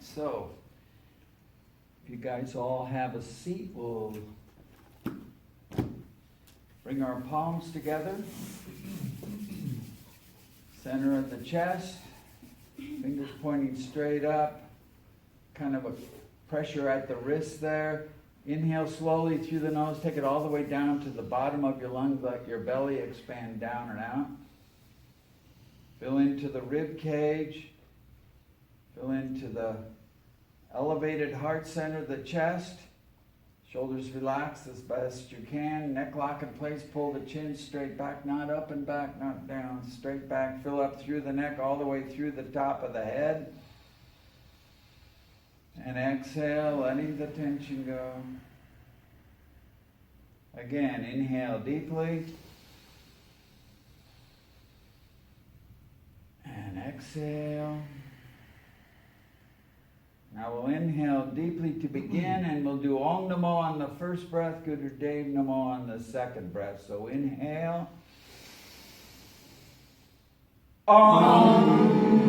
So, if you guys all have a seat, we'll bring our palms together. Center of the chest, fingers pointing straight up, kind of a pressure at the wrist there. Inhale slowly through the nose, take it all the way down to the bottom of your lungs, let your belly expand down and out. Fill into the rib cage, fill into the elevated heart center of the chest. Shoulders relaxed as best you can. Neck lock in place. Pull the chin straight back, not up and back, not down. Straight back. Fill up through the neck all the way through the top of the head. And exhale, letting the tension go. Again, inhale deeply. And exhale. Now we'll inhale deeply to begin, and we'll do Om Namo on the first breath, Guru Dev Namo on the second breath. So inhale. Om.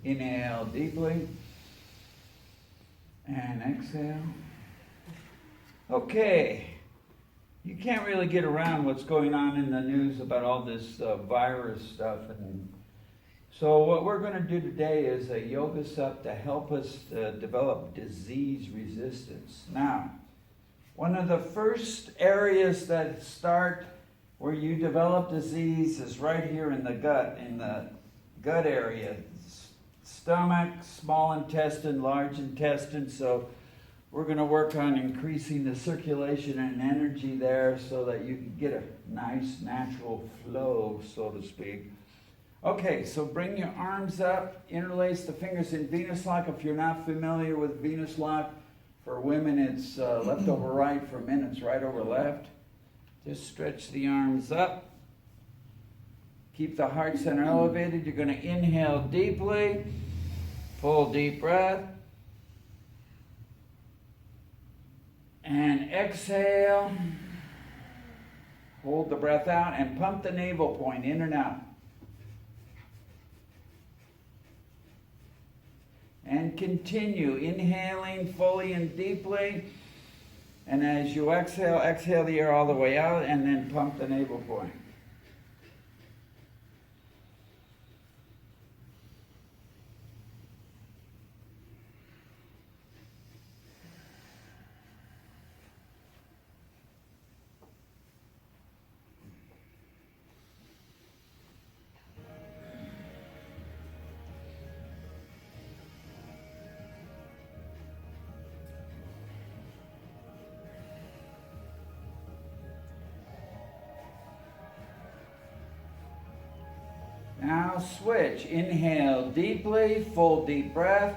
Inhale deeply and exhale. Okay, you can't really get around what's going on in the news about all this virus stuff, and so what we're going to do today is a yoga sup to help us develop disease resistance. Now, one of the first areas that start where you develop disease is right here in the gut area. Stomach, small intestine, large intestine. So we're going to work on increasing the circulation and energy there so that you can get a nice natural flow, so to speak. Okay, so bring your arms up, interlace the fingers in Venus lock. If you're not familiar with Venus lock, for women it's left over right, for men it's right over left. Just stretch the arms up. Keep the heart center elevated. You're going to inhale deeply. Full deep breath. And exhale. Hold the breath out and pump the navel point in and out. And continue inhaling fully and deeply. And as you exhale, exhale the air all the way out and then pump the navel point. Now switch. Inhale deeply, full deep breath.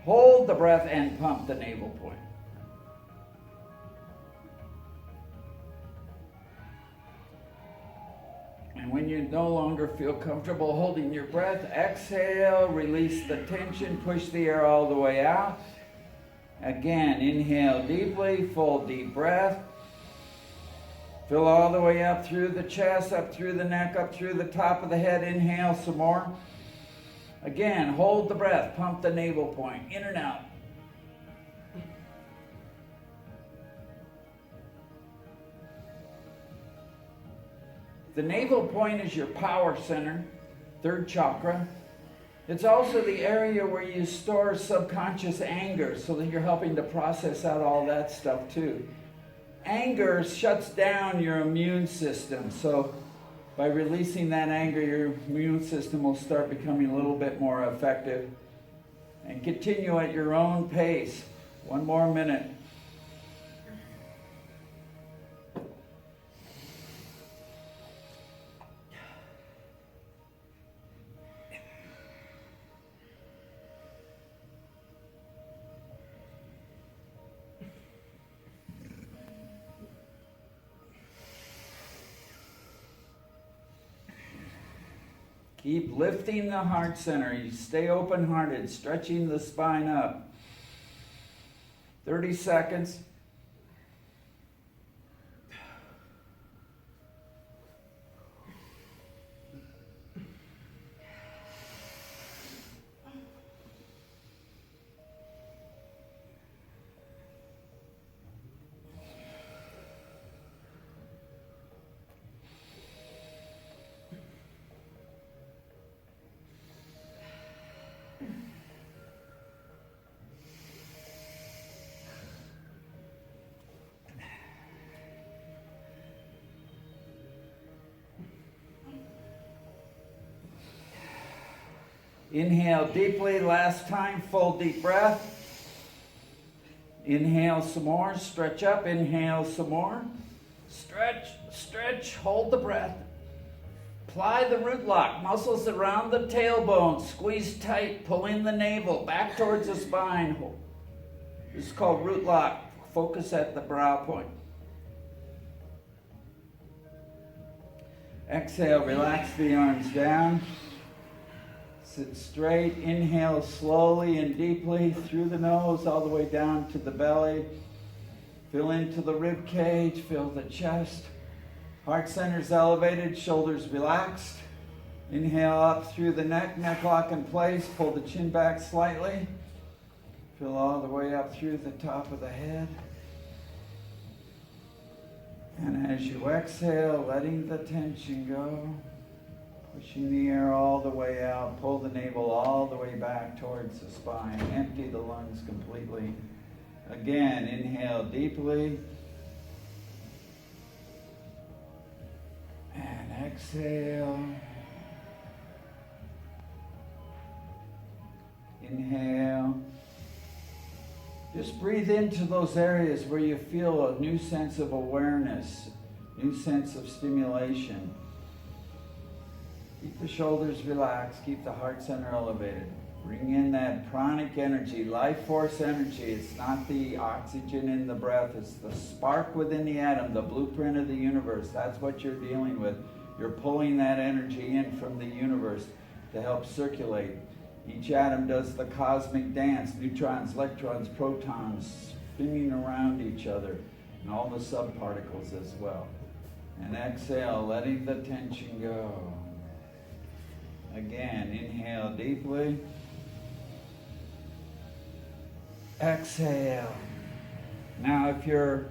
Hold the breath and pump the navel point. And when you no longer feel comfortable holding your breath, exhale, release the tension, push the air all the way out. Again, inhale deeply, full deep breath. Fill all the way up through the chest, up through the neck, up through the top of the head. Inhale some more. Again, hold the breath, pump the navel point, in and out. The navel point is your power center, third chakra. It's also the area where you store subconscious anger, so that you're helping to process out all that stuff too. Anger shuts down your immune system, so by releasing that anger, your immune system will start becoming a little bit more effective. And continue at your own pace. One more minute. Keep lifting the heart center. You stay open-hearted, stretching the spine up. 30 seconds. Inhale deeply, last time, full deep breath. Inhale some more, stretch up, inhale some more. Stretch, stretch, hold the breath. Apply the root lock, muscles around the tailbone, squeeze tight, pull in the navel, back towards the spine. This is called root lock. Focus at the brow point. Exhale, relax the arms down. Sit straight, inhale slowly and deeply through the nose all the way down to the belly. Fill into the rib cage, fill the chest. Heart center's elevated, shoulders relaxed. Inhale up through the neck, neck lock in place, pull the chin back slightly. Fill all the way up through the top of the head. And as you exhale, letting the tension go. Pushing the air all the way out, pull the navel all the way back towards the spine, empty the lungs completely. Again, inhale deeply. And exhale. Inhale. Just breathe into those areas where you feel a new sense of awareness, new sense of stimulation. Keep the shoulders relaxed. Keep the heart center elevated. Bring in that pranic energy, life force energy. It's not the oxygen in the breath. It's the spark within the atom, the blueprint of the universe. That's what you're dealing with. You're pulling that energy in from the universe to help circulate. Each atom does the cosmic dance. Neutrons, electrons, protons spinning around each other. And all the subparticles as well. And exhale, letting the tension go. Again, inhale deeply. Exhale. Now, if you're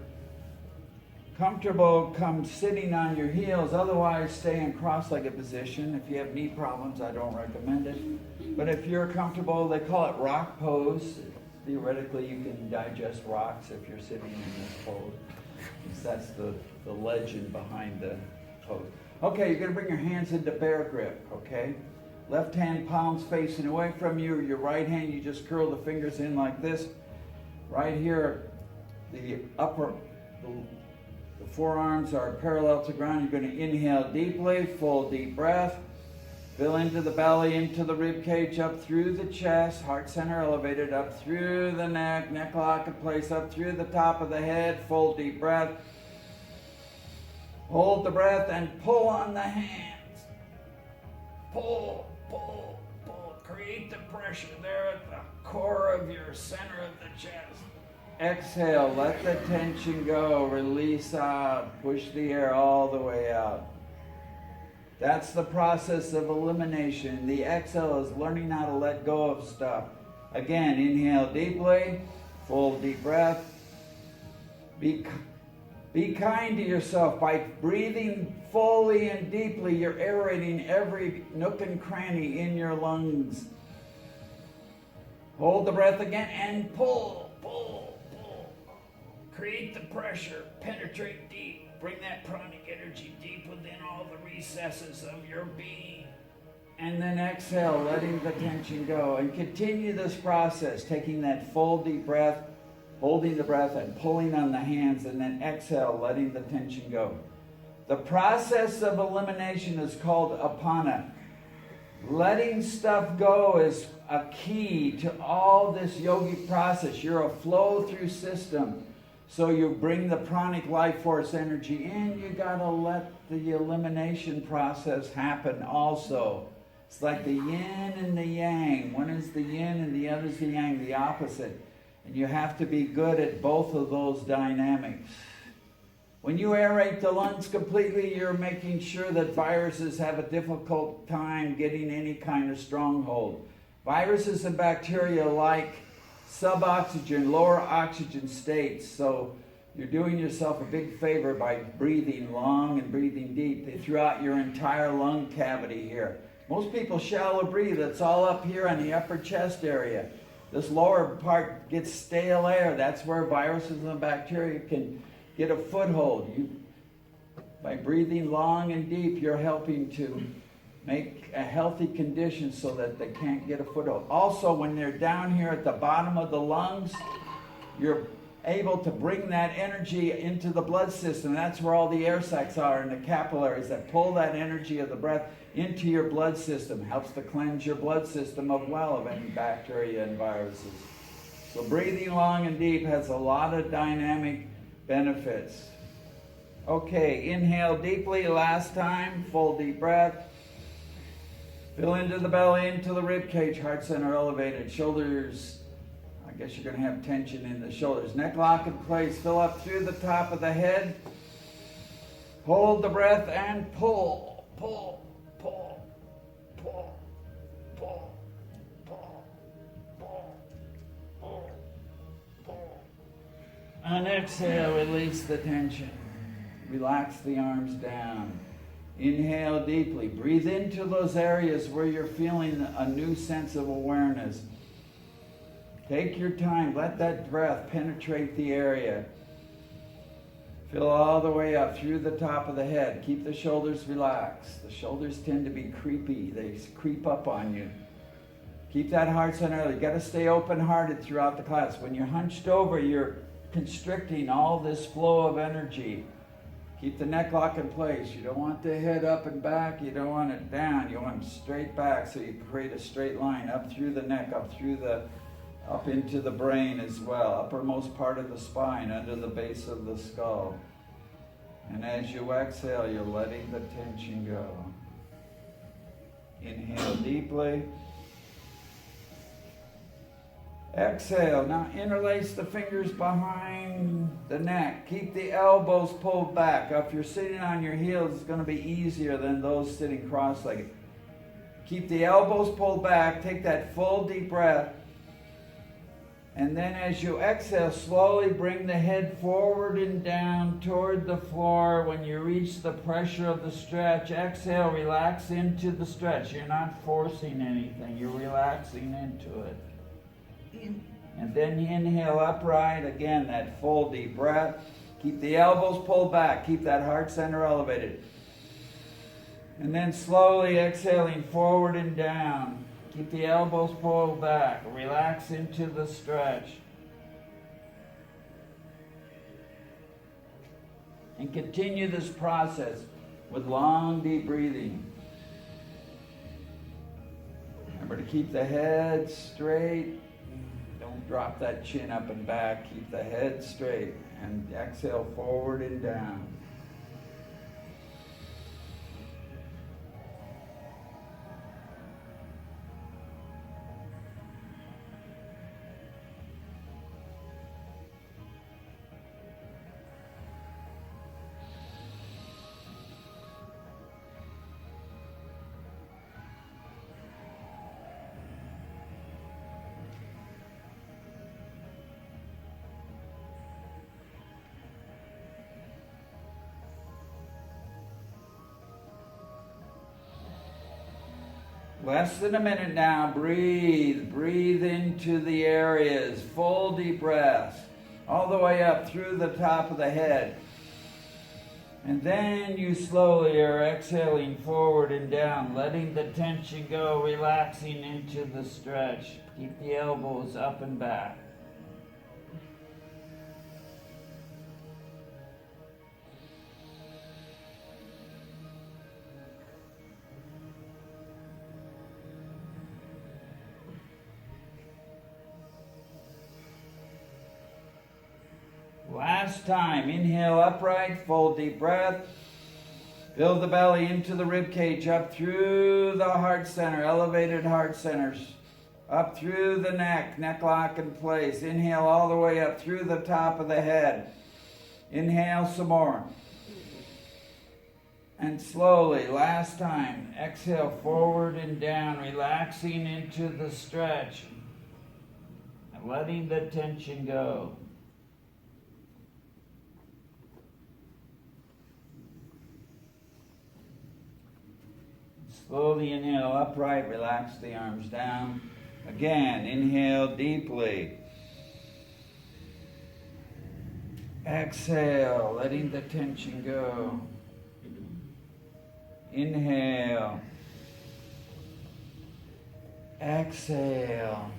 comfortable, come sitting on your heels. Otherwise, stay in cross-legged position. If you have knee problems, I don't recommend it. But if you're comfortable, they call it rock pose. Theoretically, you can digest rocks if you're sitting in this pose. That's the legend behind the pose. Okay, you're going to bring your hands into bear grip, okay? Left hand palms facing away from you. Your right hand, you just curl the fingers in like this. Right here, the The forearms are parallel to ground. You're going to inhale deeply, full deep breath. Fill into the belly, into the rib cage, up through the chest, heart center elevated, up through the neck lock in place, up through the top of the head, full deep breath. Hold the breath and pull on the hands. Pull, pull, pull. Create the pressure there at the core of your center of the chest. Exhale, let the tension go, release out, push the air all the way out. That's the process of elimination. The exhale is learning how to let go of stuff. Again, inhale deeply, full deep breath. Be kind to yourself. By breathing fully and deeply, you're aerating every nook and cranny in your lungs. Hold the breath again and pull, pull, pull. Create the pressure, penetrate deep. Bring that pranic energy deep within all the recesses of your being. And then exhale, letting the tension go. And continue this process, taking that full deep breath, holding the breath and pulling on the hands, and then exhale, letting the tension go. The process of elimination is called apana. Letting stuff go is a key to all this yogic process. You're a flow-through system. So you bring the pranic life force energy in, you got to let the elimination process happen also. It's like the yin and the yang. One is the yin and the other is the yang, the opposite. And you have to be good at both of those dynamics. When you aerate the lungs completely, you're making sure that viruses have a difficult time getting any kind of stronghold. Viruses and bacteria like suboxygen, lower oxygen states. So you're doing yourself a big favor by breathing long and breathing deep throughout your entire lung cavity here. Most people shallow breathe. It's all up here on the upper chest area. This lower part gets stale air. That's where viruses and bacteria can get a foothold. By breathing long and deep, you're helping to make a healthy condition so that they can't get a foothold. Also, when they're down here at the bottom of the lungs, you're able to bring that energy into the blood system. That's where all the air sacs are in the capillaries that pull that energy of the breath into your blood system. Helps to cleanse your blood system of any bacteria and viruses. So breathing long and deep has a lot of dynamic benefits. Okay, inhale deeply last time, full deep breath. Fill into the belly, into the rib cage, heart center elevated, shoulders, I guess you're going to have tension in the shoulders. Neck lock in place, fill up through the top of the head. Hold the breath and pull, pull, pull, pull, pull, pull, pull, pull, pull. And exhale, release the tension. Relax the arms down. Inhale deeply. Breathe into those areas where you're feeling a new sense of awareness. Take your time. Let that breath penetrate the area. Fill all the way up through the top of the head. Keep the shoulders relaxed. The shoulders tend to be creepy. They creep up on you. Keep that heart center. You've got to stay open-hearted throughout the class. When you're hunched over, you're constricting all this flow of energy. Keep the neck lock in place. You don't want the head up and back. You don't want it down. You want it straight back, so you create a straight line up through the neck, up into the brain as well, uppermost part of the spine, under the base of the skull. And as you exhale, you're letting the tension go. Inhale deeply. Exhale. Now interlace the fingers behind the neck. Keep the elbows pulled back. If you're sitting on your heels, it's going to be easier than those sitting cross-legged. Keep the elbows pulled back. Take that full deep breath. And then as you exhale, slowly bring the head forward and down toward the floor. When you reach the pressure of the stretch, exhale, relax into the stretch. You're not forcing anything. You're relaxing into it. And then you inhale upright. Again, that full deep breath. Keep the elbows pulled back. Keep that heart center elevated. And then slowly exhaling forward and down. Keep the elbows pulled back. Relax into the stretch. And continue this process with long, deep breathing. Remember to keep the head straight. Don't drop that chin up and back. Keep the head straight. And exhale forward and down. Less than a minute now. Breathe. Breathe into the areas. Full deep breaths. All the way up through the top of the head. And then you slowly are exhaling forward and down, letting the tension go, relaxing into the stretch. Keep the elbows up and back. Last time, inhale upright, full deep breath. Build the belly into the rib cage, up through the heart center, elevated heart centers. Up through the neck, neck lock in place. Inhale all the way up through the top of the head. Inhale some more. And slowly, last time, exhale forward and down, relaxing into the stretch. And letting the tension go. Slowly inhale upright, relax the arms down. Again, inhale deeply. Exhale, letting the tension go. Inhale. Exhale.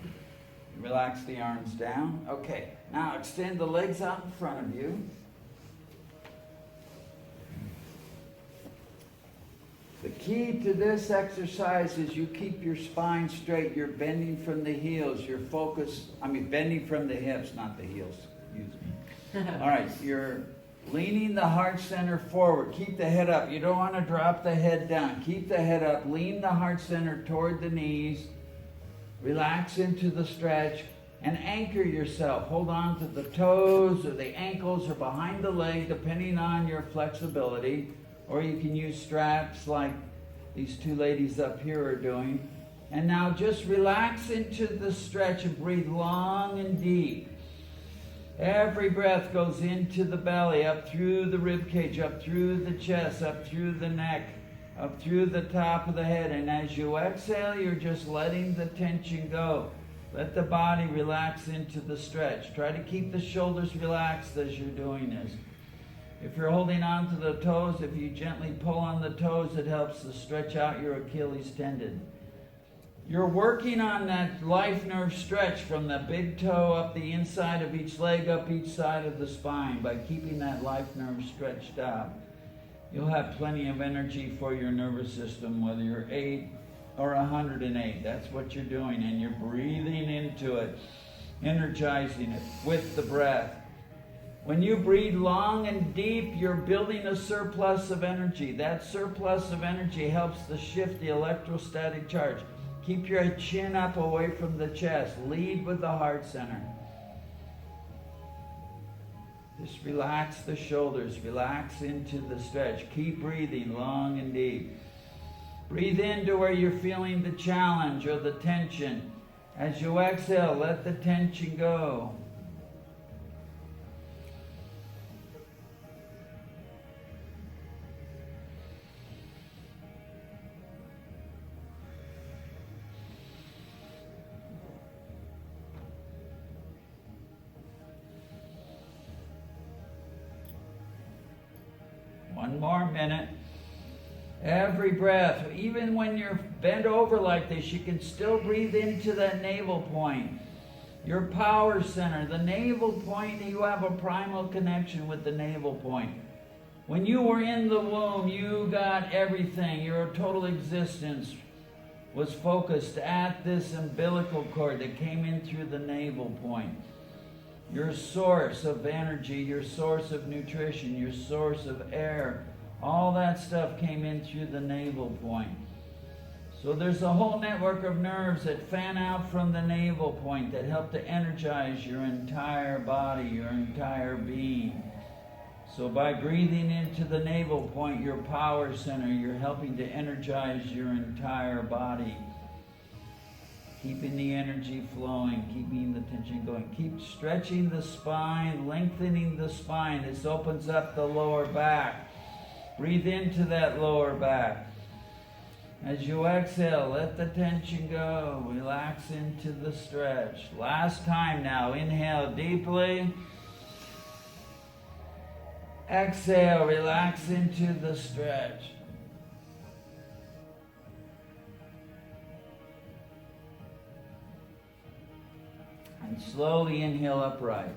Relax the arms down. Okay, now extend the legs out in front of you. The key to this exercise is you keep your spine straight. You're bending from the heels. You're bending from the hips, not the heels. Excuse me. All right, you're leaning the heart center forward. Keep the head up. You don't want to drop the head down. Keep the head up. Lean the heart center toward the knees. Relax into the stretch and anchor yourself. Hold on to the toes or the ankles or behind the leg, depending on your flexibility. Or you can use straps like these two ladies up here are doing. And now just relax into the stretch and breathe long and deep. Every breath goes into the belly, up through the rib cage, up through the chest, up through the neck, up through the top of the head. And as you exhale, you're just letting the tension go. Let the body relax into the stretch. Try to keep the shoulders relaxed as you're doing this. If you're holding on to the toes, if you gently pull on the toes, it helps to stretch out your Achilles tendon. You're working on that life nerve stretch from the big toe up the inside of each leg, up each side of the spine. By keeping that life nerve stretched out, you'll have plenty of energy for your nervous system, whether you're 8 or 108. That's what you're doing, and you're breathing into it, energizing it with the breath. When you breathe long and deep, you're building a surplus of energy. That surplus of energy helps to shift the electrostatic charge. Keep your chin up away from the chest. Lead with the heart center. Just relax the shoulders. Relax into the stretch. Keep breathing long and deep. Breathe into where you're feeling the challenge or the tension. As you exhale, let the tension go. One more minute. Every breath, even when you're bent over like this, you can still breathe into that navel point. Your power center, the navel point, you have a primal connection with the navel point. When you were in the womb, you got everything. Your total existence was focused at this umbilical cord that came in through the navel point. Your source of energy, your source of nutrition, your source of air, all that stuff came in through the navel point. So there's a whole network of nerves that fan out from the navel point that help to energize your entire body, your entire being. So by breathing into the navel point, your power center, you're helping to energize your entire body. Keeping the energy flowing, keeping the tension going. Keep stretching the spine, lengthening the spine. This opens up the lower back. Breathe into that lower back. As you exhale, let the tension go. Relax into the stretch. Last time now. Inhale deeply. Exhale, relax into the stretch. And slowly inhale upright.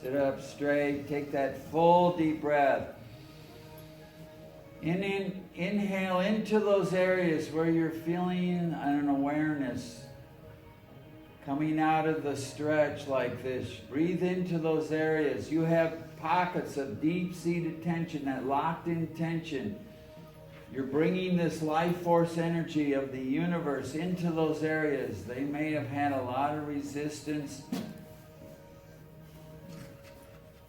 Sit up straight. Take that full deep breath. Inhale into those areas where you're feeling an awareness coming out of the stretch like this. Breathe into those areas. You have pockets of deep-seated tension, that locked-in tension. You're bringing this life force energy of the universe into those areas. They may have had a lot of resistance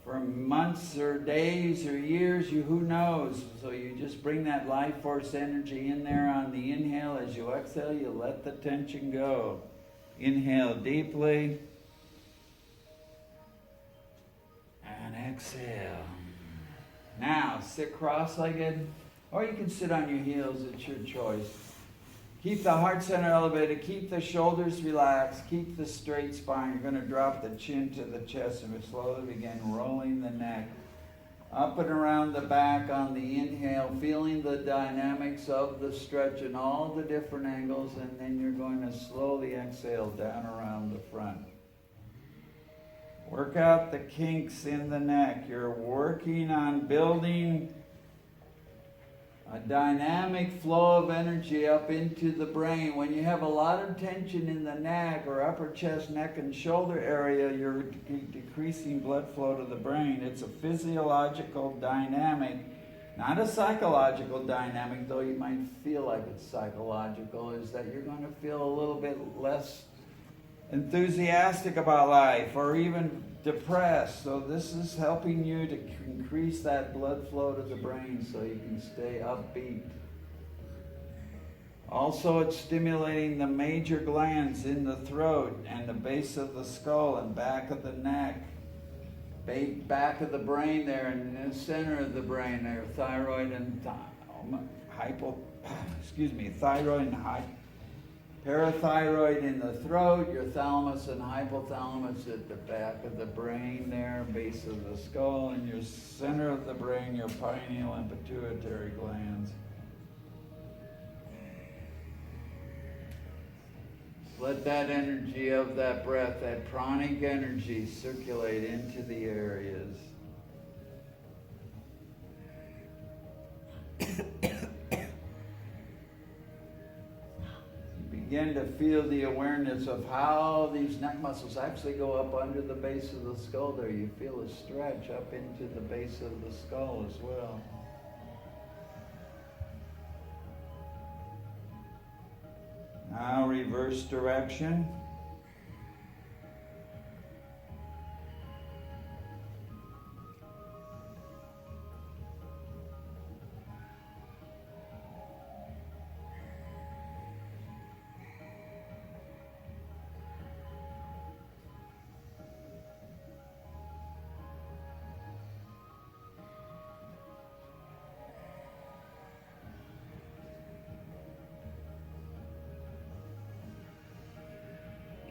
for months or days or years, who knows? So you just bring that life force energy in there on the inhale. As you exhale, you let the tension go. Inhale deeply. And exhale. Now, sit cross-legged, or you can sit on your heels, it's your choice. Keep the heart center elevated, keep the shoulders relaxed, keep the straight spine. You're going to drop the chin to the chest and we slowly begin rolling the neck up and around the back on the inhale, feeling the dynamics of the stretch in all the different angles, and then you're going to slowly exhale down around the front. Work out the kinks in the neck. You're working on building a dynamic flow of energy up into the brain. When you have a lot of tension in the neck or upper chest, neck, and shoulder area, you're decreasing blood flow to the brain. It's a physiological dynamic, not a psychological dynamic, though you might feel like it's psychological, is that you're going to feel a little bit less enthusiastic about life or even depressed. So this is helping you to increase that blood flow to the brain so you can stay upbeat. Also, it's stimulating the major glands in the throat and the base of the skull and back of the neck, back of the brain there, and in the center of the brain there, thyroid and thyroid and parathyroid in the throat, your thalamus and hypothalamus at the back of the brain there, base of the skull, and your center of the brain, your pineal and pituitary glands. Let that energy of that breath, that pranic energy, circulate into the areas. Begin to feel the awareness of how these neck muscles actually go up under the base of the skull there. You feel a stretch up into the base of the skull as well. Now reverse direction.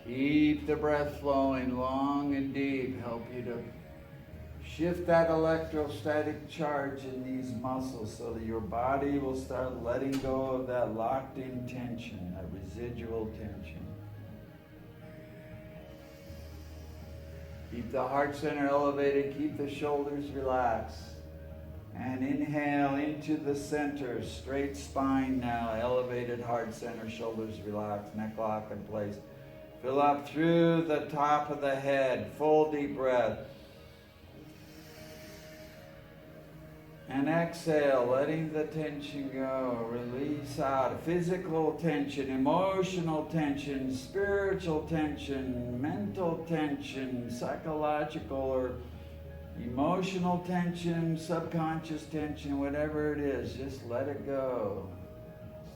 Keep the breath flowing long and deep. Help you to shift that electrostatic charge in these muscles so that your body will start letting go of that locked-in tension, that residual tension. Keep the heart center elevated, keep the shoulders relaxed. And inhale into the center, straight spine now, elevated heart center, shoulders relaxed, neck lock in place. Fill up through the top of the head, full deep breath. And exhale, letting the tension go. Release out physical tension, emotional tension, spiritual tension, mental tension, psychological or emotional tension, subconscious tension, whatever it is, just let it go.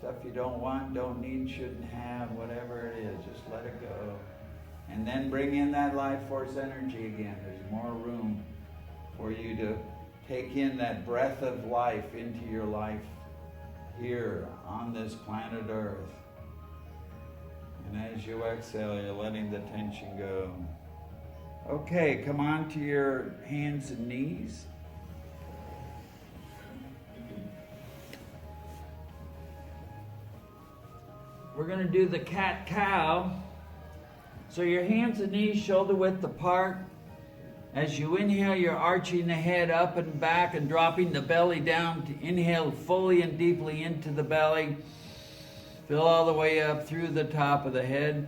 Stuff you don't want, don't need, shouldn't have, whatever it is, just let it go. And then bring in that life force energy again. There's more room for you to take in that breath of life into your life here on this planet Earth. And as you exhale, you're letting the tension go. Okay, come on to your hands and knees. We're going to do the cat-cow. So your hands and knees shoulder width apart. As you inhale, you're arching the head up and back and dropping the belly down to inhale fully and deeply into the belly. Fill all the way up through the top of the head.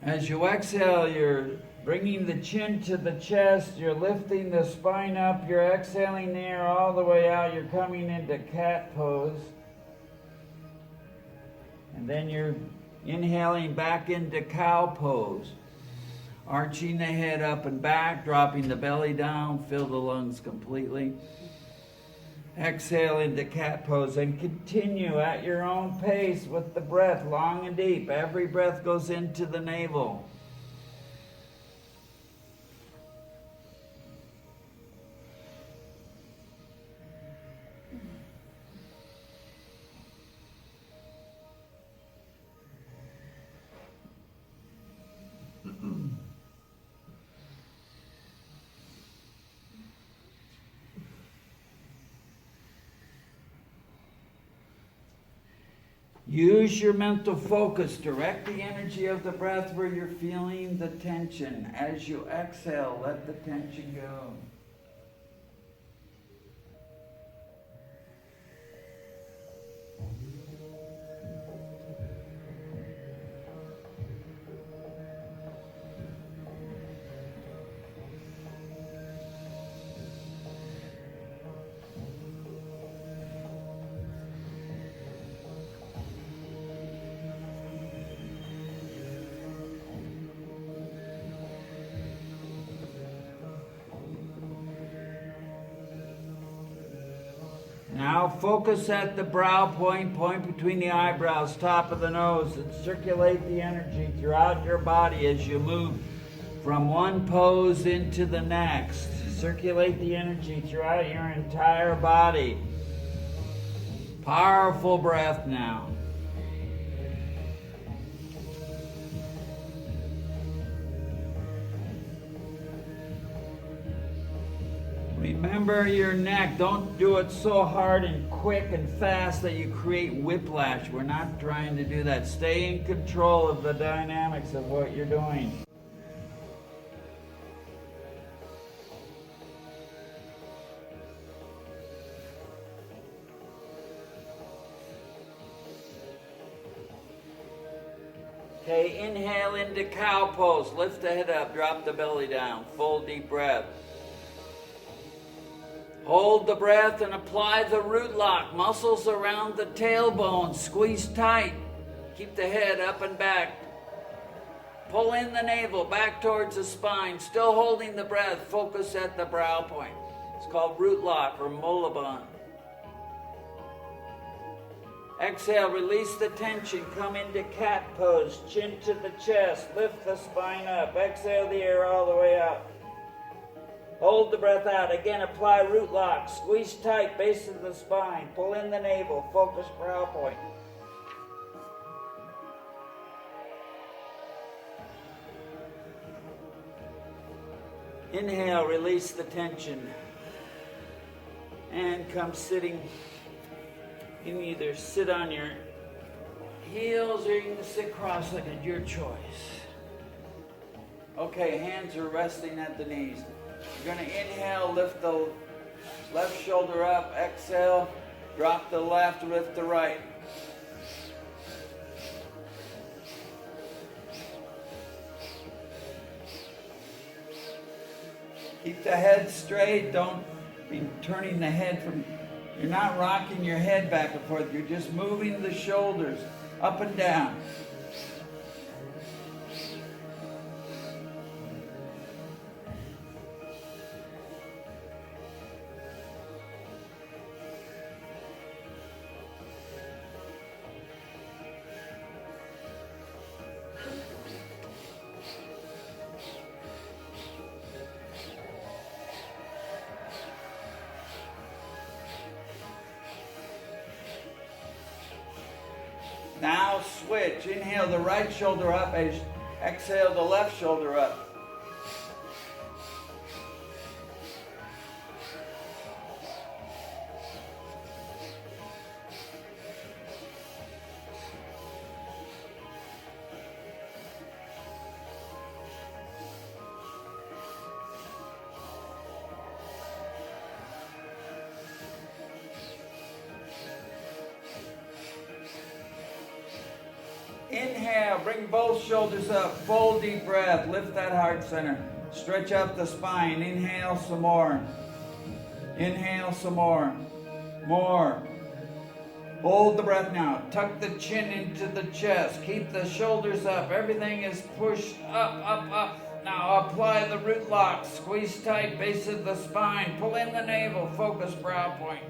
As you exhale, you're bringing the chin to the chest. You're lifting the spine up. You're exhaling the air all the way out. You're coming into cat pose. And then you're inhaling back into cow pose. Arching the head up and back, dropping the belly down, fill the lungs completely. Exhale into cat pose and continue at your own pace with the breath, long and deep. Every breath goes into the navel. Use your mental focus. Direct the energy of the breath where you're feeling the tension. As you exhale, let the tension go. Now focus at the brow point, point between the eyebrows, top of the nose, and circulate the energy throughout your body as you move from one pose into the next. Circulate the energy throughout your entire body. Powerful breath now. Remember your neck. Don't do it so hard and quick and fast that you create whiplash. We're not trying to do that. Stay in control of the dynamics of what you're doing. Okay, inhale into cow pose. Lift the head up, drop the belly down. Full deep breath. Hold the breath and apply the root lock. Muscles around the tailbone. Squeeze tight. Keep the head up and back. Pull in the navel back towards the spine. Still holding the breath. Focus at the brow point. It's called root lock or Molaband. Exhale, release the tension. Come into cat pose. Chin to the chest. Lift the spine up. Exhale the air all the way out. Hold the breath out. Again, apply root lock. Squeeze tight, base of the spine. Pull in the navel. Focus brow point. Inhale, release the tension. And come sitting. You can either sit on your heels or you can sit cross-legged, your choice. Okay, hands are resting at the knees. You're going to inhale, lift the left shoulder up. Exhale, drop the left, lift the right. Keep the head straight. Don't be turning the head from... You're not rocking your head back and forth. You're just moving the shoulders up and down. Now switch. Inhale the right shoulder up. Exhale the left shoulder up. Inhale, bring both shoulders up, full deep breath, lift that heart center, stretch up the spine, inhale some more, inhale some more, hold the breath now, tuck the chin into the chest, keep the shoulders up, everything is pushed up, now apply the root lock, squeeze tight, base of the spine, pull in the navel, focus brow point.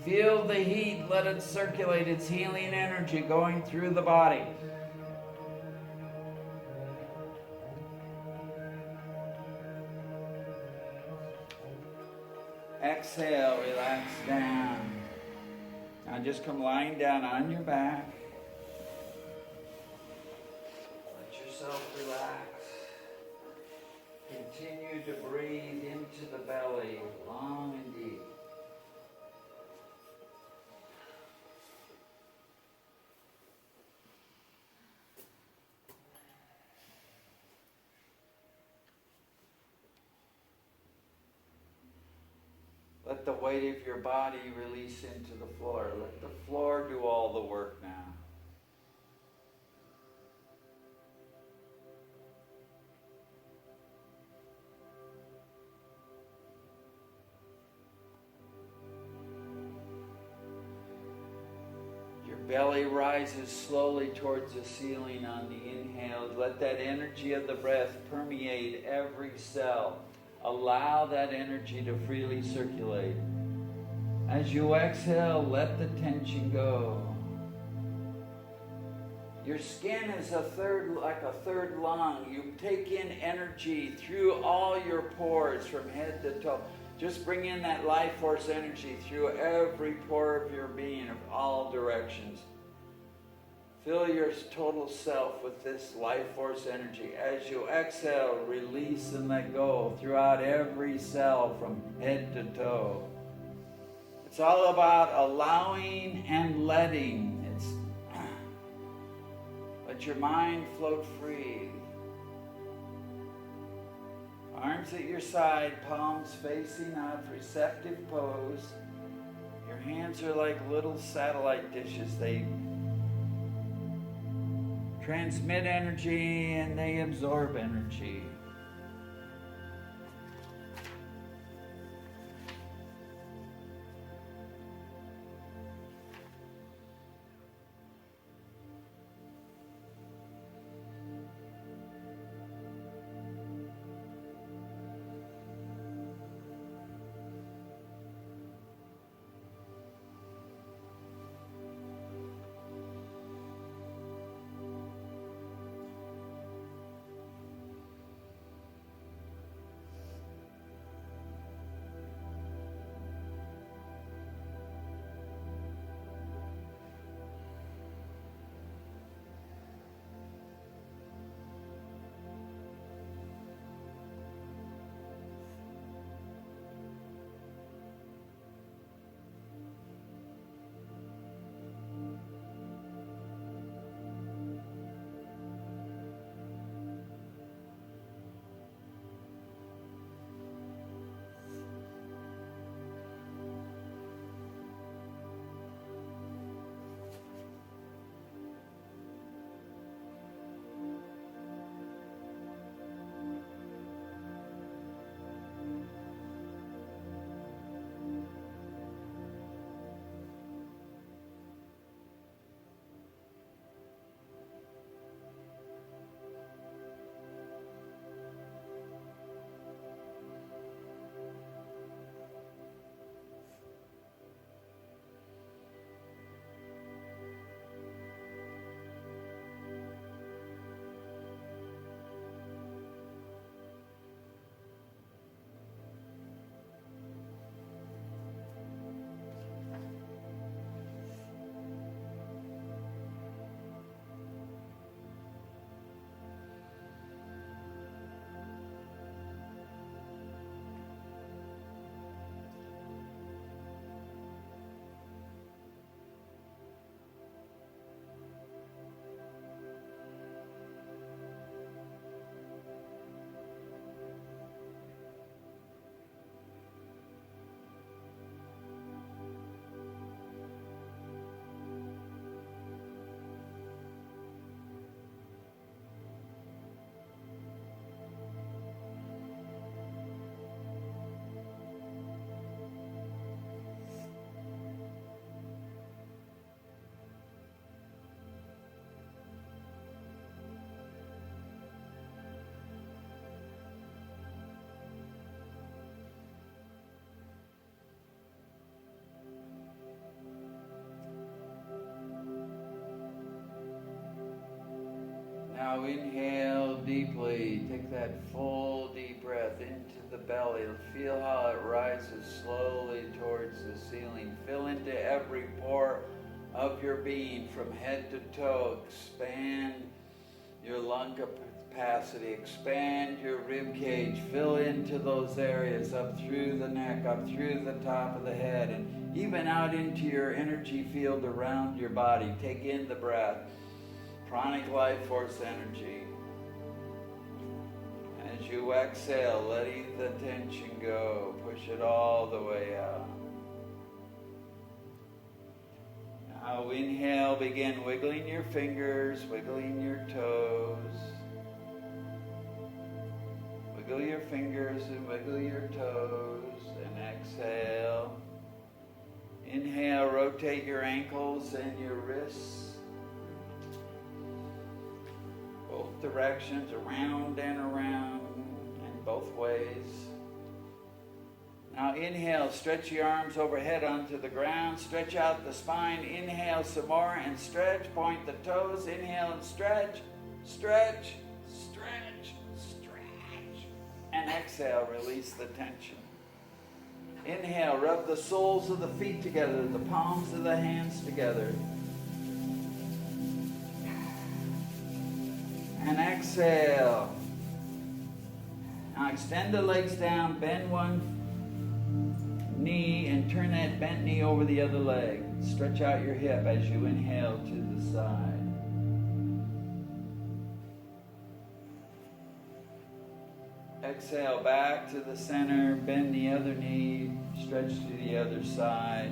Feel the heat, let it circulate, its healing energy going through the body. Exhale, relax down. Now just come lying down on your back. Let yourself relax. Continue to breathe into the belly, long and deep. Let the weight of your body release into the floor. Let the floor do all the work now. Your belly rises slowly towards the ceiling on the inhale. Let that energy of the breath permeate every cell. Allow that energy to freely circulate. As you exhale, let the tension go. Your skin is like a third lung. You take in energy through all your pores from head to toe. Just bring in that life force energy through every pore of your being, of all directions. Fill your total self with this life force energy. As you exhale, release and let go throughout every cell from head to toe. It's all about allowing and letting. Let your mind float free. Arms at your side, palms facing up, receptive pose. Your hands are like little satellite dishes. They transmit energy and they absorb energy. Now inhale deeply. Take that full deep breath into the belly. Feel how it rises slowly towards the ceiling. Fill into every pore of your being from head to toe. Expand your lung capacity. Expand your rib cage. Fill into those areas up through the neck, up through the top of the head, and even out into your energy field around your body. Take in the breath. Pranic life force energy. As you exhale, letting the tension go. Push it all the way out. Now inhale, begin wiggling your fingers, wiggling your toes. Wiggle your fingers and wiggle your toes. And exhale. Inhale, rotate your ankles and your wrists. Both directions, around and around, and both ways. Now inhale, stretch your arms overhead onto the ground. Stretch out the spine. Inhale some more and stretch. Point the toes. Inhale and stretch, stretch, stretch, stretch. And exhale, release the tension. Inhale, rub the soles of the feet together, the palms of the hands together. And exhale. Now extend the legs down, bend one knee and turn that bent knee over the other leg. Stretch out your hip as you inhale to the side. Exhale back to the center, bend the other knee, stretch to the other side.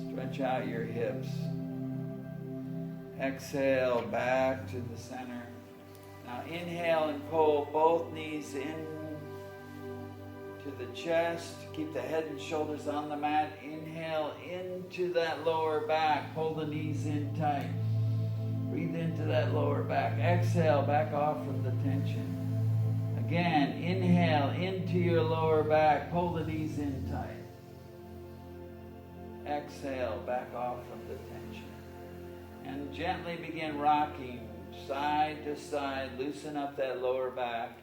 Stretch out your hips. Exhale back to the center. Now inhale and pull both knees in to the chest. Keep the head and shoulders on the mat. Inhale into that lower back. Pull the knees in tight. Breathe into that lower back. Exhale back off from the tension. Again, inhale into your lower back. Pull the knees in tight. Exhale back off from the tension. And gently begin rocking side to side. Loosen up that lower back.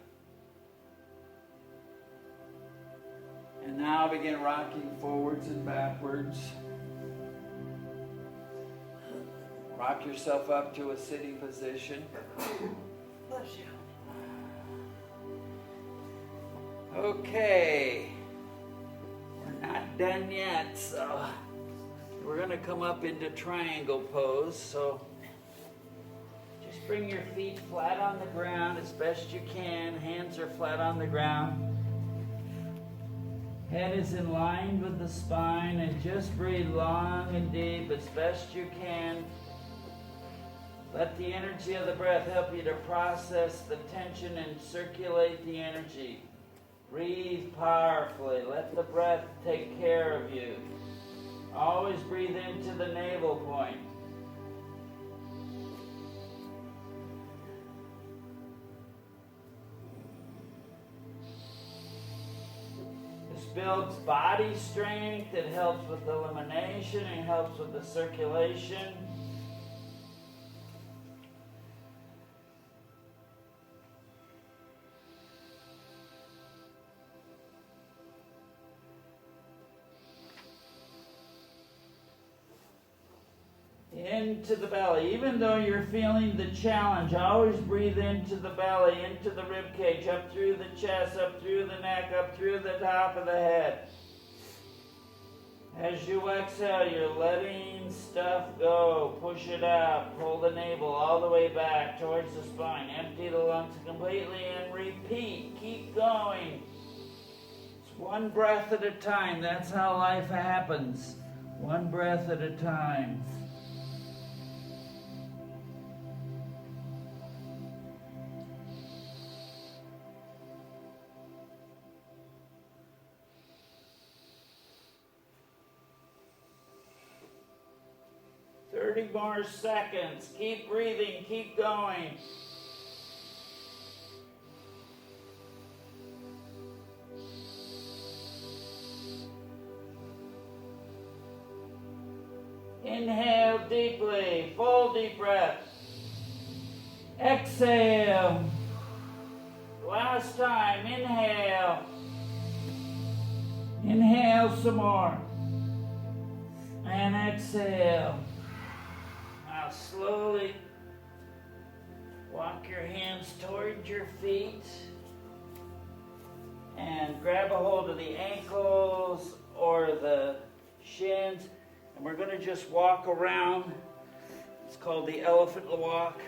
And now begin rocking forwards and backwards. Rock yourself up to a sitting position. Bless you. Okay. We're not done yet, so we're going to come up into triangle pose. So just bring your feet flat on the ground as best you can. Hands are flat on the ground. Head is in line with the spine, and just breathe long and deep as best you can. Let the energy of the breath help you to process the tension and circulate the energy. Breathe powerfully. Let the breath take care of you. Always breathe into the navel point. This builds body strength. It helps with elimination. It helps with the circulation. Into the belly. Even though you're feeling the challenge, always breathe into the belly, into the rib cage, up through the chest, up through the neck, up through the top of the head. As you exhale, you're letting stuff go. Push it out. Pull the navel all the way back towards the spine. Empty the lungs completely and repeat. Keep going. It's one breath at a time. That's how life happens. One breath at a time. More seconds. Keep breathing. Keep going. Inhale deeply. Full deep breath. exhale. Last time, inhale. Inhale some more. And exhale. Now slowly walk your hands toward your feet and grab a hold of the ankles or the shins. And we're going to just walk around. It's called the elephant walk.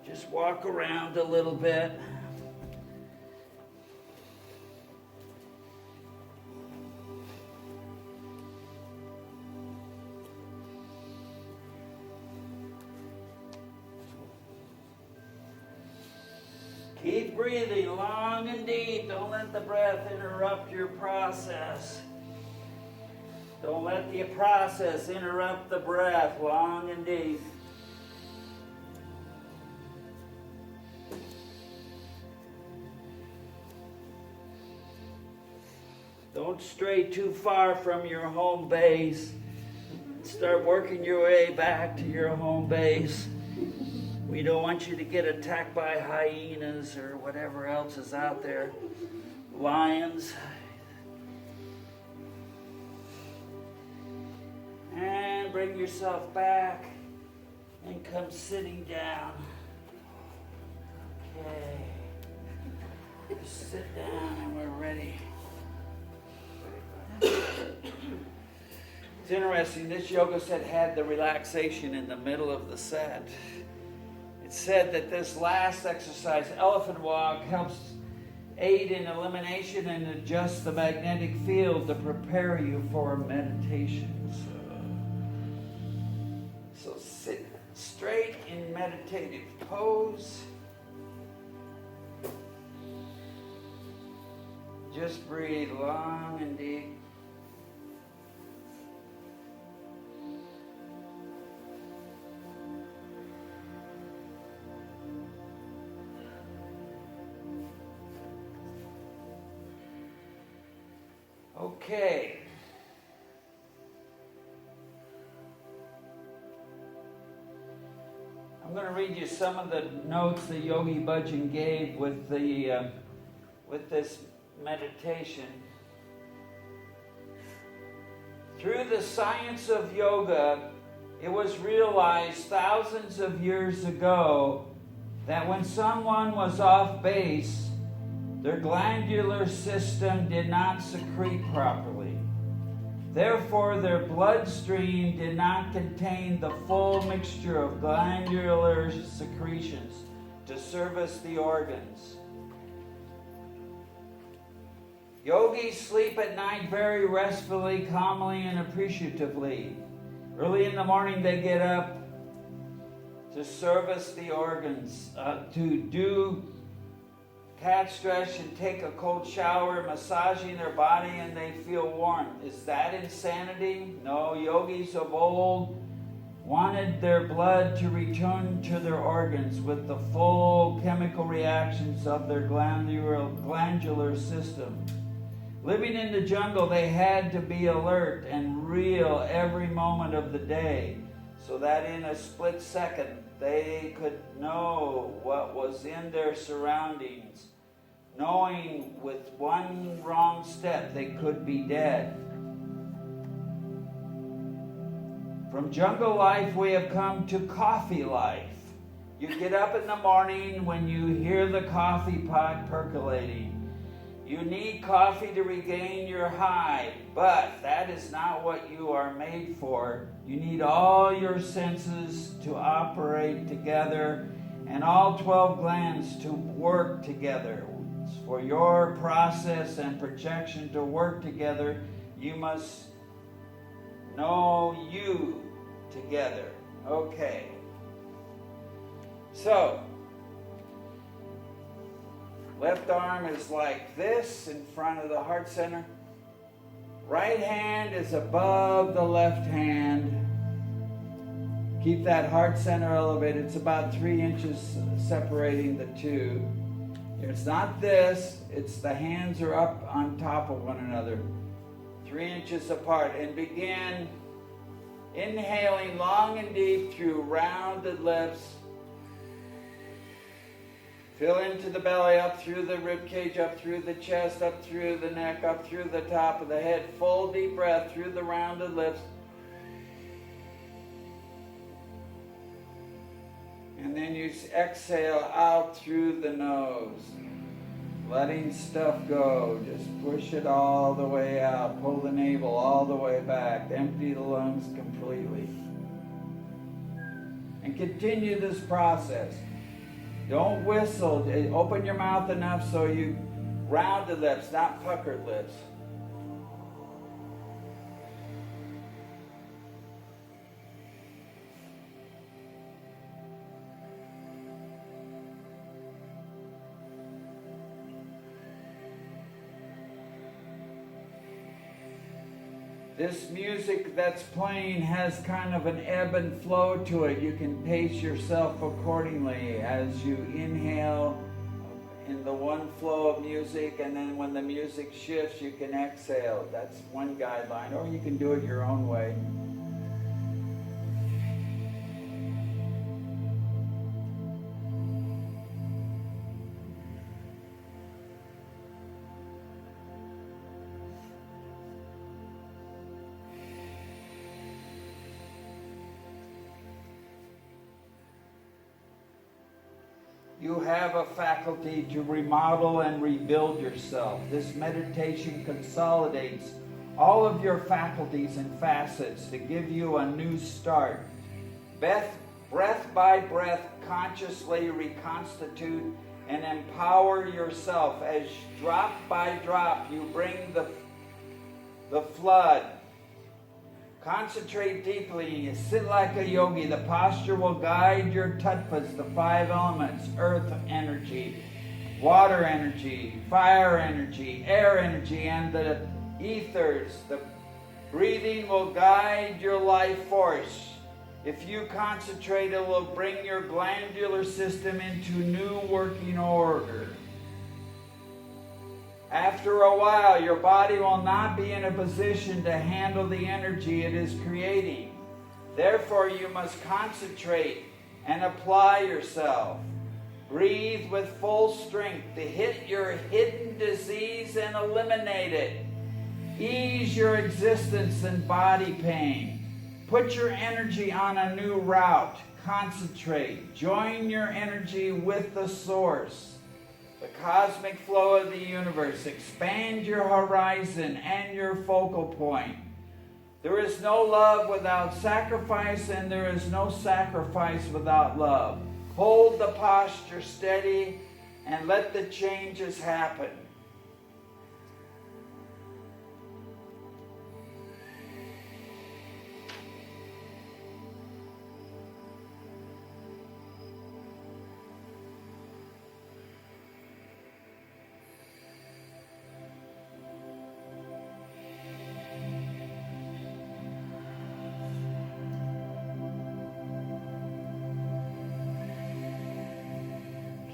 Just walk around a little bit. Keep breathing long and deep. Don't let the breath interrupt your process. Don't let the process interrupt the breath. Long and deep. Don't stray too far from your home base. Start working your way back to your home base. We don't want you to get attacked by hyenas or whatever else is out there. Lions. And bring yourself back and come sitting down. Okay. Just sit down and we're ready. It's interesting, this yoga set had the relaxation in the middle of the set. It said that this last exercise, elephant walk, helps aid in elimination and adjust the magnetic field to prepare you for meditation. So sit straight in meditative pose. Just breathe long and deep. Okay. I'm going to read you some of the notes that Yogi Bhajan gave with this meditation. Through the science of yoga, it was realized thousands of years ago that when someone was off base, their glandular system did not secrete properly. Therefore, their bloodstream did not contain the full mixture of glandular secretions to service the organs. Yogis sleep at night very restfully, calmly, and appreciatively. Early in the morning, they get up to service the organs, to do cat stretch and take a cold shower, massaging their body, and they feel warm. Is that insanity? No, yogis of old wanted their blood to return to their organs with the full chemical reactions of their glandular system. Living in the jungle, they had to be alert and real every moment of the day, so that in a split second they could know what was in their surroundings, knowing with one wrong step they could be dead. From jungle life we have come to coffee life. You get up in the morning when you hear the coffee pot percolating. You need coffee to regain your high, but that is not what you are made for. You need all your senses to operate together and all 12 glands to work together. For your process and projection to work together, you must know you together. Okay. So, left arm is like this in front of the heart center. Right hand is above the left hand. Keep that heart center elevated. It's about 3 inches separating the two. It's not this. It's the hands are up on top of one another. 3 inches apart. And begin inhaling long and deep through rounded lips. Fill into the belly, up through the rib cage, up through the chest, up through the neck, up through the top of the head. Full deep breath through the rounded lips. And then you exhale out through the nose. Letting stuff go. Just push it all the way out. Pull the navel all the way back. Empty the lungs completely. And continue this process. Don't whistle. Open your mouth enough so you round the lips, not puckered lips. This music that's playing has kind of an ebb and flow to it. You can pace yourself accordingly as you inhale in the one flow of music, and then when the music shifts, you can exhale. That's one guideline, or you can do it your own way. You have a faculty to remodel and rebuild yourself. This meditation consolidates all of your faculties and facets to give you a new start. Breath by breath, consciously reconstitute and empower yourself. As drop by drop, you bring the flood. Concentrate deeply. Sit like a yogi. The posture will guide your tattvas, the 5 elements: earth energy, water energy, fire energy, air energy, and the ethers. The breathing will guide your life force. If you concentrate, it will bring your glandular system into new working order. After a while, your body will not be in a position to handle the energy it is creating. Therefore, you must concentrate and apply yourself. Breathe with full strength to hit your hidden disease and eliminate it. Ease your existence and body pain. Put your energy on a new route. Concentrate. Join your energy with the source, the cosmic flow of the universe. Expand your horizon and your focal point. There is no love without sacrifice, and there is no sacrifice without love. Hold the posture steady and let the changes happen.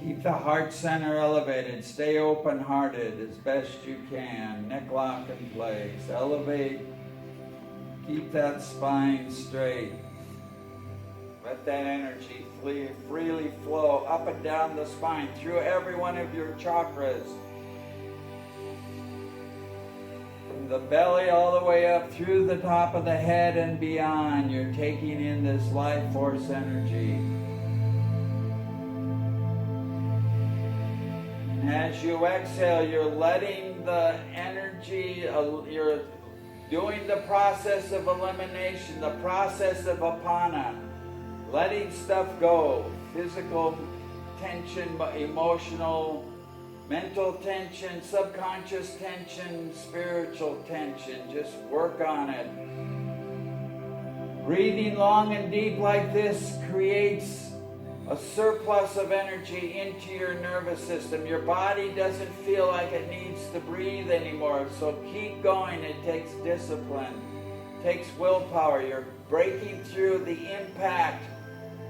Keep the heart center elevated. Stay open-hearted as best you can. Neck lock in place. Elevate. Keep that spine straight. Let that energy freely flow up and down the spine through every one of your chakras. From the belly all the way up through the top of the head and beyond. You're taking in this life force energy. As you exhale, you're letting the energy, you're doing the process of elimination, the process of apana, letting stuff go, physical tension, emotional, mental tension, subconscious tension, spiritual tension. Just work on it. Breathing long and deep like this creates a surplus of energy into your nervous system. Your body doesn't feel like it needs to breathe anymore, so keep going. It takes discipline, it takes willpower. You're breaking through the impact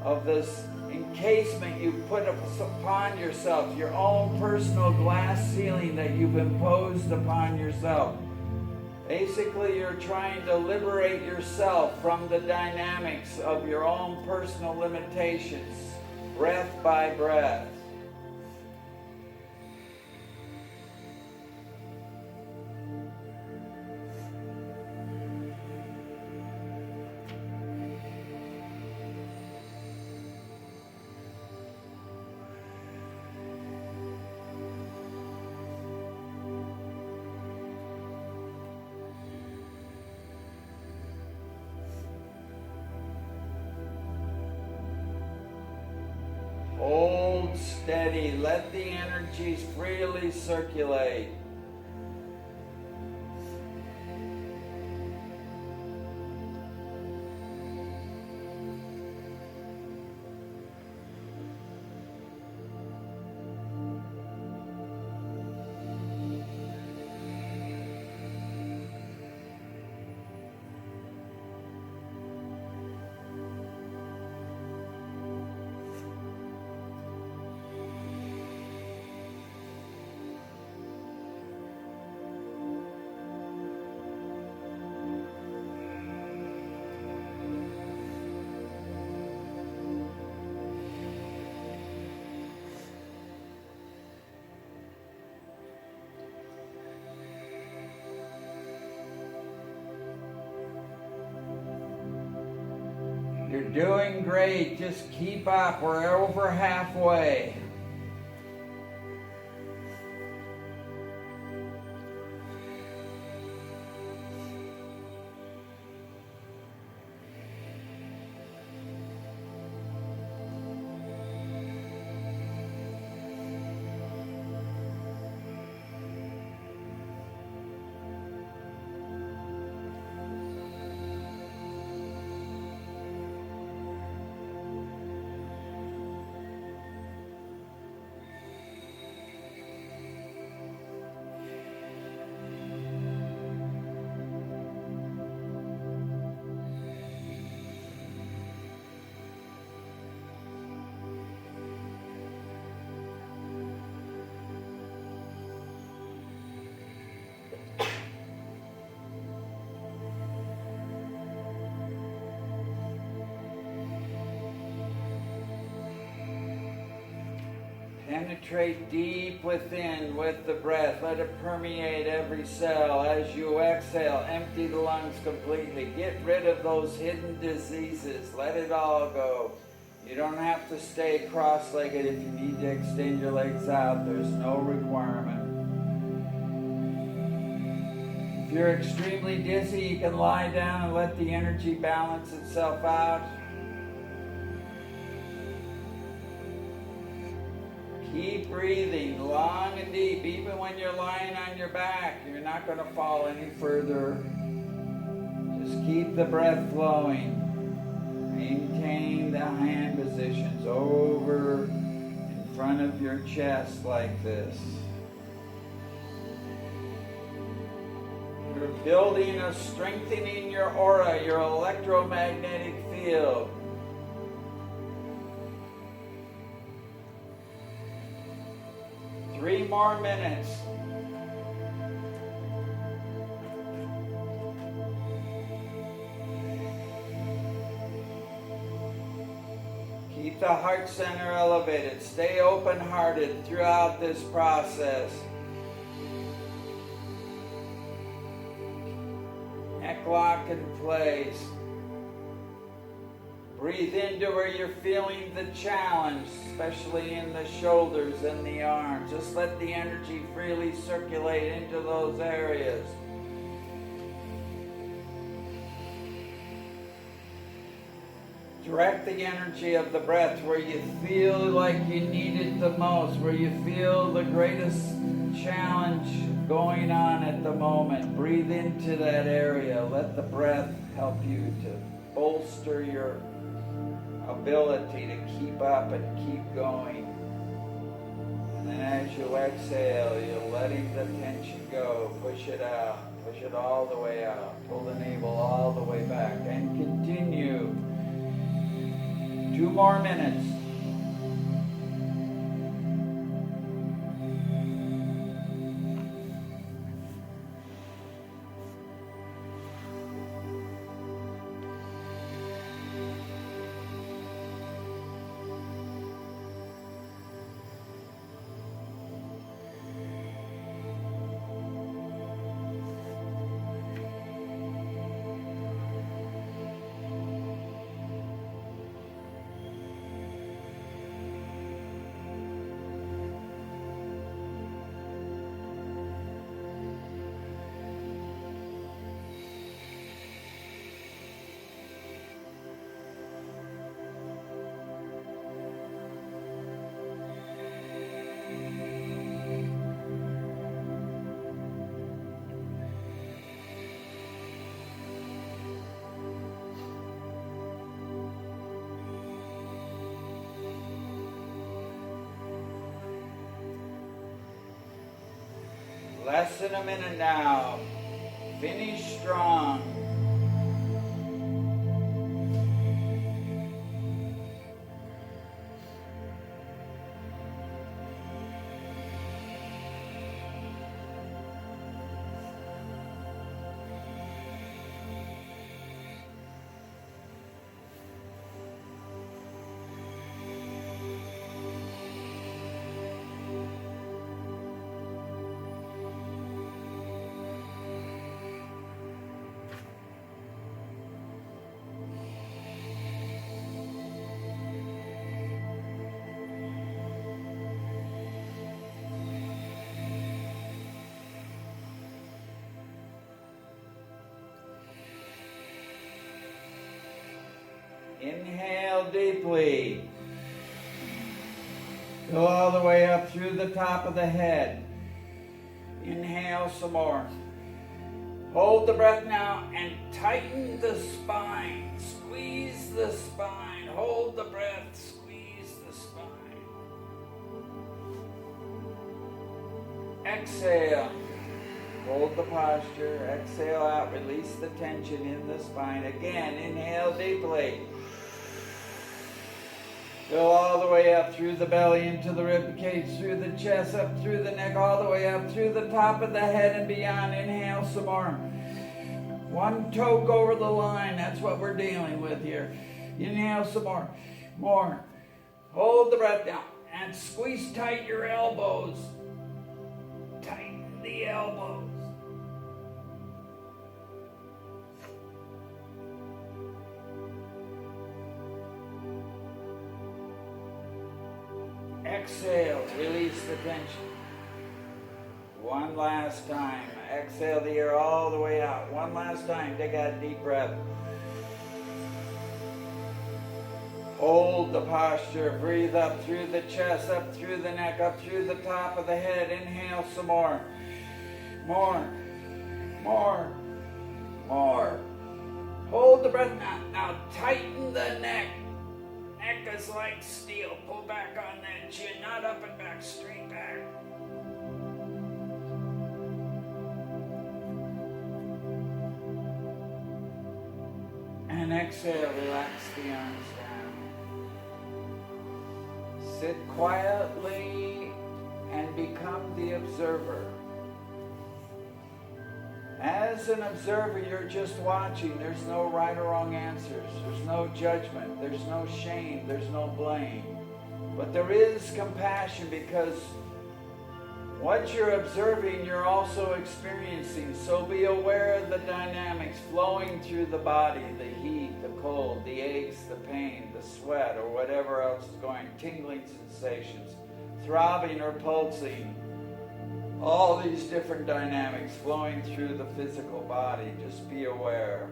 of this encasement you put upon yourself, your own personal glass ceiling that you've imposed upon yourself. Basically, you're trying to liberate yourself from the dynamics of your own personal limitations. Breath by breath. steady. Let the energies freely circulate. You're doing great. Just keep up. We're over halfway. Penetrate deep within with the breath. Let it permeate every cell. As you exhale, empty the lungs completely. Get rid of those hidden diseases. Let it all go. You don't have to stay cross-legged if you need to extend your legs out. There's no requirement. If you're extremely dizzy, you can lie down and let the energy balance itself out. Keep breathing long and deep. Even when you're lying on your back, you're not going to fall any further. Just keep the breath flowing. Maintain the hand positions over in front of your chest like this. You're building a strengthening your aura, your electromagnetic field. Three more minutes. Keep the heart center elevated. Stay open-hearted throughout this process. Neck lock in place. Breathe into where you're feeling the challenge, especially in the shoulders and the arms. Just let the energy freely circulate into those areas. Direct the energy of the breath where you feel like you need it the most, where you feel the greatest challenge going on at the moment. Breathe into that area. Let the breath help you to bolster your ability to keep up and keep going. And then as you exhale, you're letting the tension go. Push it out. Push it all the way out. Pull the navel all the way back. And continue. 2 more minutes. Less than a minute now. Finish strong. Inhale deeply. Go all the way up through the top of the head. Inhale some more. Hold the breath now and tighten the spine. Squeeze the spine. Hold the breath. Squeeze the spine. Exhale. Hold the posture. Exhale out. Release the tension in the spine. Again, inhale deeply. Go all the way up through the belly, into the rib cage, through the chest, up through the neck, all the way up through the top of the head and beyond. Inhale some more. One toe over the line. That's what we're dealing with here. Inhale some more. More. Hold the breath down and squeeze tight your elbows. Tighten the elbows. Exhale, release the tension. One last time. Exhale the air all the way out. One last time. Take a deep breath. Hold the posture. Breathe up through the chest, up through the neck, up through the top of the head. Inhale some more. More. More. More. Hold the breath now. Now tighten the neck. Neck is like steel. Pull back on that chin, not up and back, straight back. And exhale, relax the arms down. Sit quietly and become the observer. As an observer, you're just watching. There's no right or wrong answers. There's no judgment. There's no shame. There's no blame. But there is compassion, because what you're observing, you're also experiencing. So be aware of the dynamics flowing through the body, the heat, the cold, the aches, the pain, the sweat, or whatever else is going, tingling sensations, throbbing or pulsing. All these different dynamics flowing through the physical body. Just be aware,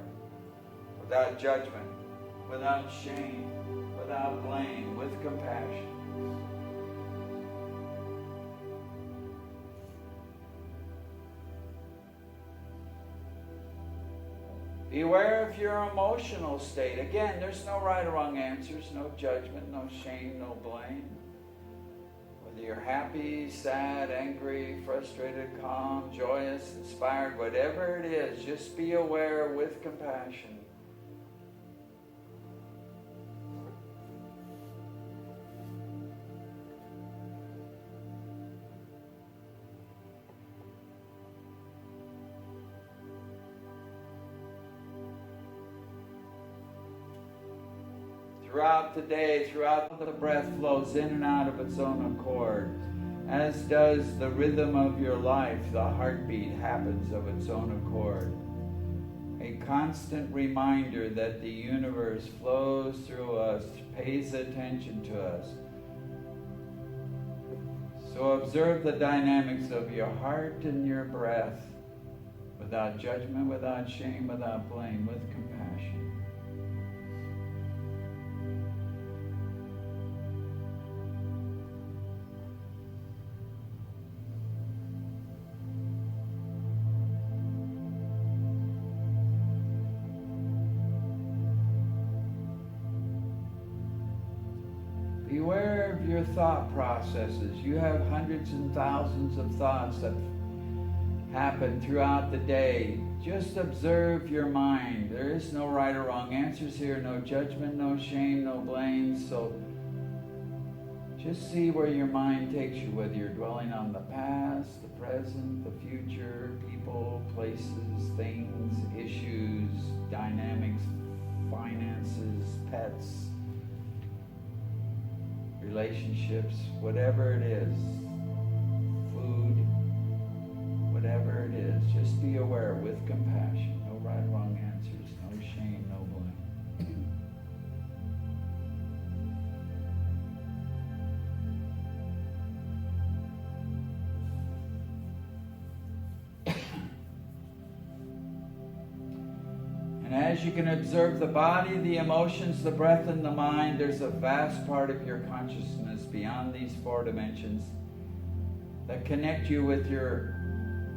without judgment, without shame, without blame, with compassion. Be aware of your emotional state. Again, there's no right or wrong answers, no judgment, no shame, no blame. Whether you're happy, sad, angry, frustrated, calm, joyous, inspired, whatever it is, just be aware with compassion. Throughout the day, throughout the breath flows in and out of its own accord, as does the rhythm of your life. The heartbeat happens of its own accord. A constant reminder that the universe flows through us, pays attention to us. So observe the dynamics of your heart and your breath, without judgment, without shame, without blame, with compassion. Beware of your thought processes. You have hundreds and thousands of thoughts that happen throughout the day. Just observe your mind. There is no right or wrong answers here, no judgment, no shame, no blame. So just see where your mind takes you, whether you're dwelling on the past, the present, the future, people, places, things, issues, dynamics, finances, pets, relationships, whatever it is, food, whatever it is, just be aware with compassion. No right or wrong answers, no shame, no blame. And as you can observe the body, the emotions, the breath, and the mind, there's a vast part of your consciousness beyond these four dimensions that connect you with your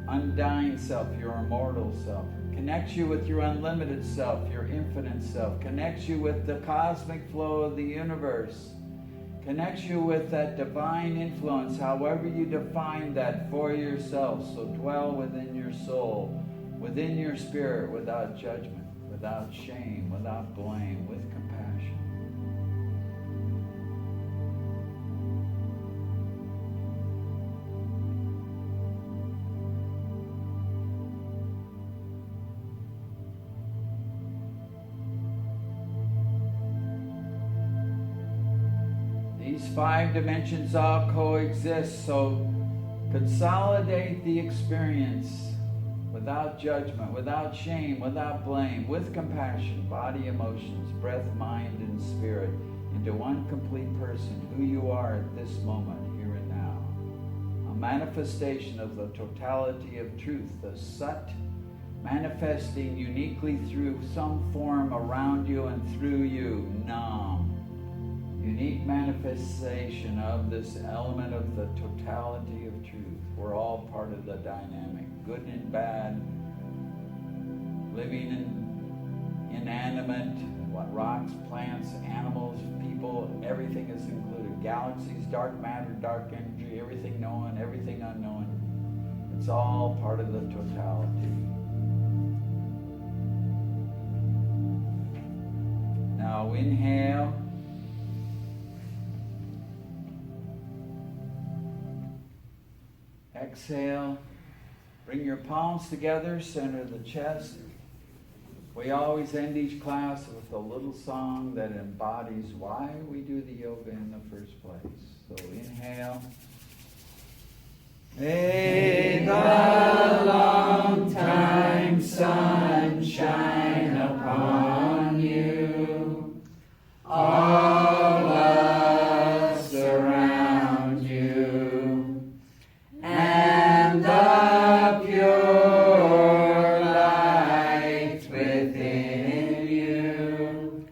undying self, your immortal self, connects you with your unlimited self, your infinite self, connects you with the cosmic flow of the universe, connects you with that divine influence, however you define that for yourself. So dwell within your soul, within your spirit, without judgment, without shame, without blame, with compassion. These five dimensions all coexist, so consolidate the experience without judgment, without shame, without blame, with compassion, body, emotions, breath, mind, and spirit, into one complete person, who you are at this moment, here and now. A manifestation of the totality of truth, the Sat, manifesting uniquely through some form around you and through you, Nam. Unique manifestation of this element of the totality of truth. We're all part of the dynamic, good and bad, living and inanimate, what rocks, plants, animals, people, everything is included. Galaxies, dark matter, dark energy, everything known, everything unknown. It's all part of the totality. Now inhale. Exhale. Bring your palms together, center the chest. We always end each class with a little song that embodies why we do the yoga in the first place. So inhale. May the long time sun shine upon you. All us around you. And the pure light within you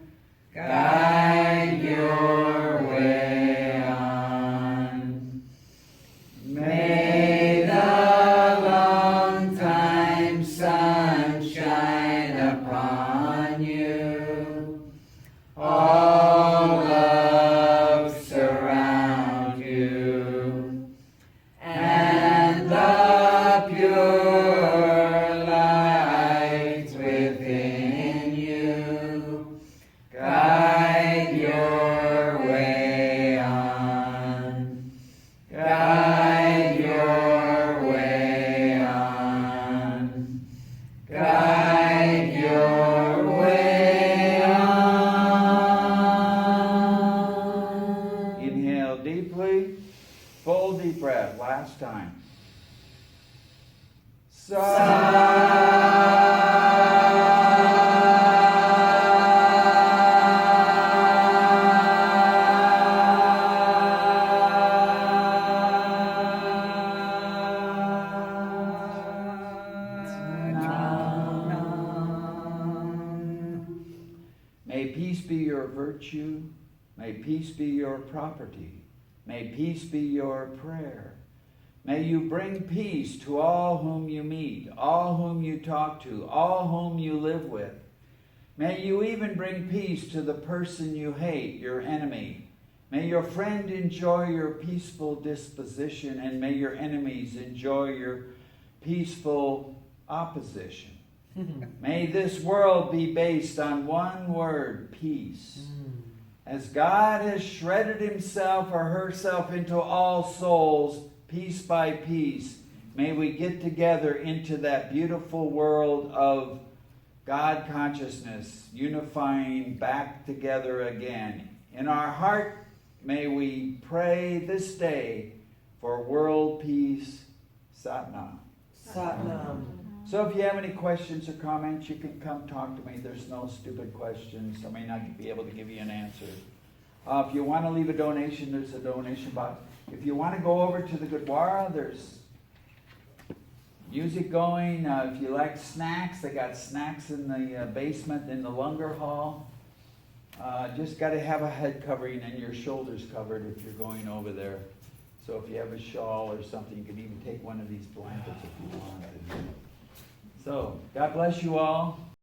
guide your way on. May the long time sun shine upon you. All love surround you. And the pure light within you guide your way on. Guide your way on. Guide your way on. Inhale deeply. Full deep breath. Last time. May peace be your virtue. May peace be your property. May peace be your prayer. May you bring peace to all whom you meet, all whom you talk to, all whom you live with. May you even bring peace to the person you hate, your enemy. May your friend enjoy your peaceful disposition, and may your enemies enjoy your peaceful opposition. May this world be based on one word, peace. As God has shredded himself or herself into all souls, piece by piece, may we get together into that beautiful world of God consciousness, unifying back together again. In our heart, may we pray this day for world peace. Sat Nam. Sat Nam. So if you have any questions or comments, you can come talk to me. There's no stupid questions. I may not be able to give you an answer. If you want to leave a donation, there's a donation box. If you want to go over to the Gurdwara, there's music going. If you like snacks, they got snacks in the basement in the Langar Hall. Just got to have a head covering and your shoulders covered if you're going over there. So if you have a shawl or something, you can even take one of these blankets if you want. So, God bless you all.